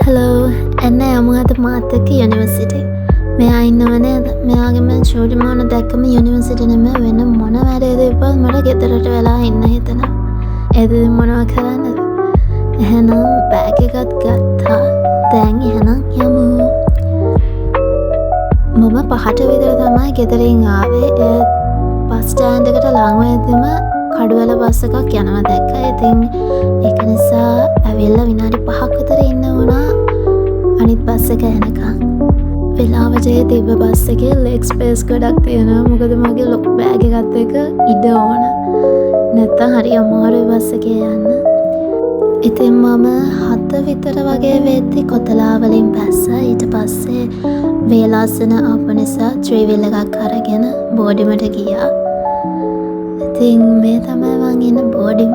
Hello, එන්න යමු අද මාත් එක්ක යුනිවර්සිටි. මෙයා ඉන්නව නේද? මෙයාගේ මේ චූටි මොන දැක්කම යුනිවර්සිටි නෙමෙයි වෙන මොන වැඩේද ඉපන් මට ගෙදරට වෙලා ඉන්න හිතෙනවා. ඒද මොනවා කරන්නද? එහෙනම් බෑග් එකත් ගත්තා. දැන් එහෙනම් යමු. මම 5ට විතර තමයි ගෙදරින් ආවේ. ඒ බස් ස්ටෑන්ඩ් එකට ළඟ වෙද්දිම කඩුවල බස් එකක් යනවා දැක්කා. ඉතින් ඒක නිසා ඇවිල්ලා විනාඩි 5ක් විතර ඉන්න වුණා අනිත් බස් එක එනකන්. වෙලාවට ඒ තිබ්බ බස් එකේ ලෙග් ස්පේස් ගොඩක් තියෙනවා. මොකද මගේ ලොකු බෑග් එකත් එක්ක ඉඩ ඕන. නැත්තම් හරි අමාරුයි බස් එකේ යන්න. ඉතින් මම 7 විතර වගේ වෙද්දි කොතලා වලින් පැස්සා. ඊට පස්සේ වේලාසන ආපු නිසා ත්‍රිවිල් එකක් අරගෙන බෝඩිමට ගියා. ඉතින් මේ තමයි මං ඉන්න බෝඩිම.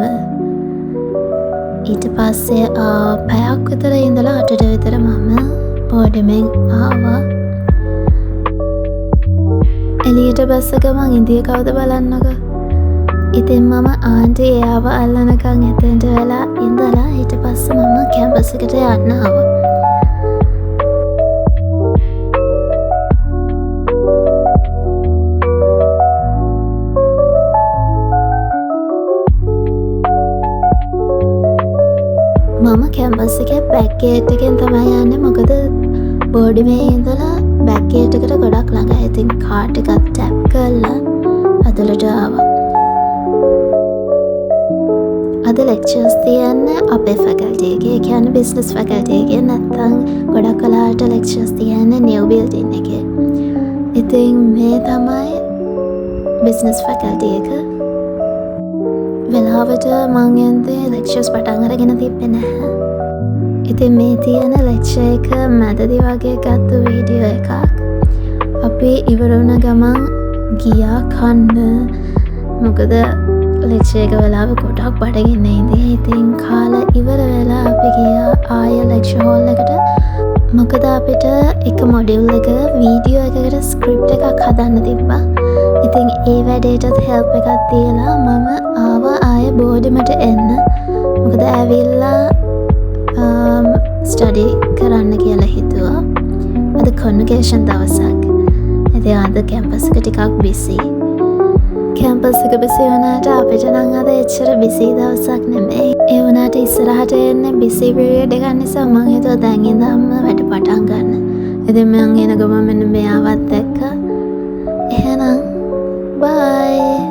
ඊට පස්සේ පැයක් විතර ඉඳලා 8ට විතර මම බෝඩිමෙන් ආවා. එළියට බැස්ස ගමන් ඉන්දිය කවුද බලන්නකෝ. ඉතින් මම ආන්ටි එයාව අල්ලනකන් එතෙන්ට වෙලා ඉඳලා ඊට පස්සේ මම කැම්පස් එකට යන්න ආවා. මම කැම්පස් එකේ බැක් ගේට් එකෙන් තමයි යන්නේ. මොකද බෝඩිමේ ඉඳලා බැක් ගේට් එකට ගොඩක් ළඟයි. ඉතින් කාඩ් එකක් ටැප් කරලා ඇතුළට ආවා. අද ලෙක්චර්ස් තියන්නේ අපේ ෆැකල්ටි එකේ. ඒ කියන්නේ බිස්නස් ෆැකල්ටි එකේ. නැත්තම් ගොඩක් කලාවට ලෙක්චර්ස් තියන්නේ නිව් බිල්ඩින් එකේ. ඉතින් මේ තමයි බිස්නස් ෆැකල්ටි එක. වෙලාවට මං යන්තේ ලෙක්චර්ස් පටන් අරගෙන තිබ්බේ නැහැ. ඉතින් මේ තියෙන ලෙක්චර් එක මැදදි වගේ ගත්තු වීඩියෝ එකක්. අපි ඉවර වුණ ගමන් ගියා කන්න. මොකද ලෙක්චර් එක වෙලාව ගොඩක් බඩගින්න ඉඳී. ඉතින් කාලා ඉවර වෙලා අපි ගියා ආය ලෙක්චර් හෝල් එකට. මොකද අපිට එක මොඩියුල් එක වීඩියෝ එකකට ස්ක්‍රිප්ට් එකක් හදන්න තිබ්බා. ඉතින් ඒ වැඩේටත් හෙල්ප් එකක් දීලා මම ආවා ආය බෝඩිමට එන්න. මොකද ඇවිල්ලා ස්ටඩි කරන්න කියලා හිතුවා. අද කොන්වොකේෂන් දවසක්. ඉතින් අද කැම්පස් එක ටිකක් බිසි. කැම්පස් එක බිසි වුණාට අපිට නම් අද එච්චර බිසි දවසක් නෙමෙයි. ඒ වුණාට ඉස්සරහට එන්නේ බිසි පීරියඩ් එකක් නිසා මං හිතුවා දැන් ඉඳන්ම වැඩ පටන් ගන්න. ඉතින් මං එන ගමන් මෙන්න මෙයාවත් එක්ක එහෙනම් bye.